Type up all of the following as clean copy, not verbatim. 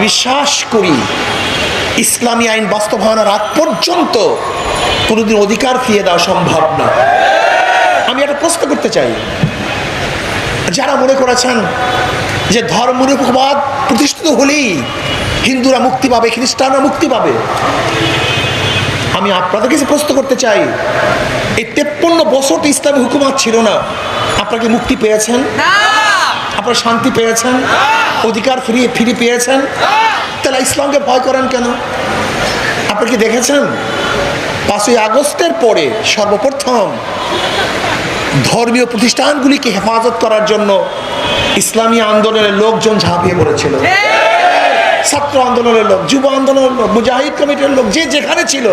বিশ্বাস করি ইসলামী আইন বাস্তবায়নের আগ পর্যন্ত কোনোদিন অধিকার ফিরিয়ে দেওয়া সম্ভব না। আমি একটা প্রশ্ন করতে চাই, যারা মনে করেছেন যে ধর্মনিরপেক্ষবাদ প্রতিষ্ঠিত হলেই হিন্দুরা মুক্তি পাবে, খ্রিস্টানরা মুক্তি পাবে, আমি আপনাদের কাছে প্রশ্ন করতে চাই, এই 53 বছর তো ইসলামী হুকুমত ছিল না, আপনারা কি মুক্তি পেয়েছেন? আপনারা শান্তি পেয়েছেন? অধিকার ফিরে পেয়েছেন? তাহলে ইসলামকে ভয় করেন কেন? আপনারা কি দেখেছেন 5ই আগস্টের পরে সর্বপ্রথম ধর্মীয় প্রতিষ্ঠানগুলিকে হেফাজত করার জন্য ইসলামী আন্দোলনের লোকজন ঝাঁপিয়ে পড়েছিল। ছাত্র আন্দোলনের লোক, যুব আন্দোলনের লোক, মুজাহিদ কমিটির লোক, যে যেখানে ছিল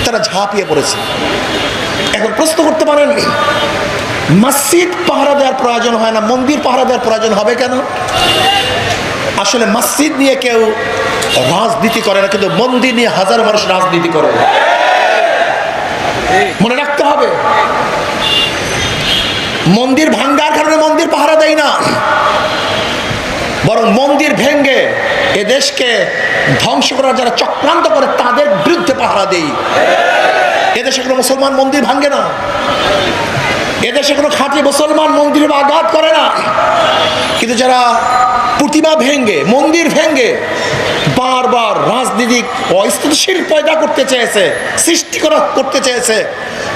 তারা ঝাঁপিয়ে পড়েছে। এখন প্রশ্ন করতে পারেন, মসজিদ পাহারা দেওয়ার প্রয়োজন হয় না, মন্দির পাহারা দেওয়ার প্রয়োজন হবে কেন? আসলে মসজিদ নিয়ে কেউ রাজনীতি করে না, কিন্তু মন্দির নিয়ে হাজার মানুষ রাজনীতি করে। মনে রাখতে হবে, মন্দির ভাঙ্গার কারণে মন্দির পাহারা দেয় না, বরং মন্দির ভেঙ্গে এদেশকে ধ্বংস করার যারা চক্রান্ত করে তাদের বিরুদ্ধে পাহারা দেই। এদেশে কোনো মুসলমান মন্দির ভাঙ্গে না, এদেশে কোনো খাঁটি মুসলমান মন্দিরে আঘাত করে না, কিন্তু যারা প্রতিমা ভেঙ্গে, মন্দির ভেঙ্গে বারবার রাজনীতিক অস্থিতিশীল পয়দা করতে চেয়েছে, সৃষ্টি করতে চেয়েছে,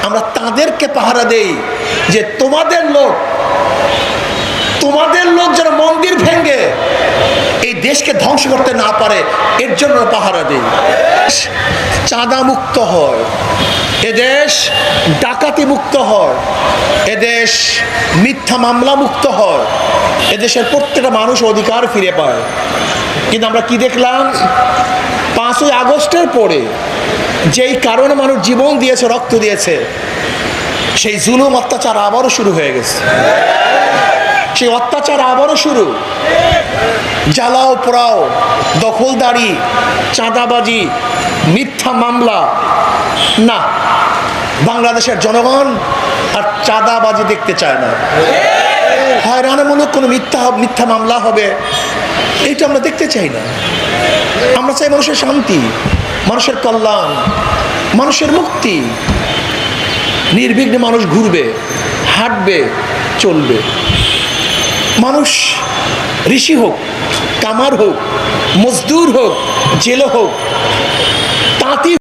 আমরা তাদেরকে পাহারা দেই যে তোমাদের লোক যারা মন্দির ভেঙ্গে এই দেশকে ধ্বংস করতে না পারে, এর জন্য পাহারা দেই। চাঁদা মুক্ত হয় এদেশ, ডাকাতি মুক্ত হয় এদেশ, মিথ্যা মামলা মুক্ত হয় এদেশের প্রত্যেকটা মানুষ অধিকার ফিরে পায়। কিন্তু আমরা কি দেখলাম, 5ই আগস্টের পরে যেই কারণে মানুষ জীবন দিয়েছে, রক্ত দিয়েছে, সেই জুলুম অত্যাচার আবারও শুরু হয়ে গেছে। সেই অত্যাচার আবারও শুরু, জ্বালাও পোড়াও, দখলদারি, চাঁদাবাজি, মিথ্যা মামলা। না, বাংলাদেশের জনগণ আর চাঁদাবাজি দেখতে চায় না। হয়রানিমূলক কোনো মিথ্যা মামলা হবে, এইটা আমরা দেখতে চাই না। আমরা চাই মানুষের শান্তি, মানুষের কল্যাণ, মানুষের মুক্তি। নির্বিঘ্নে মানুষ ঘুরবে, হাঁটবে, চলবে। মানুষ ঋষি হোক, কামার হোক, মজদুর হোক, জেলে হোক, তাঁতি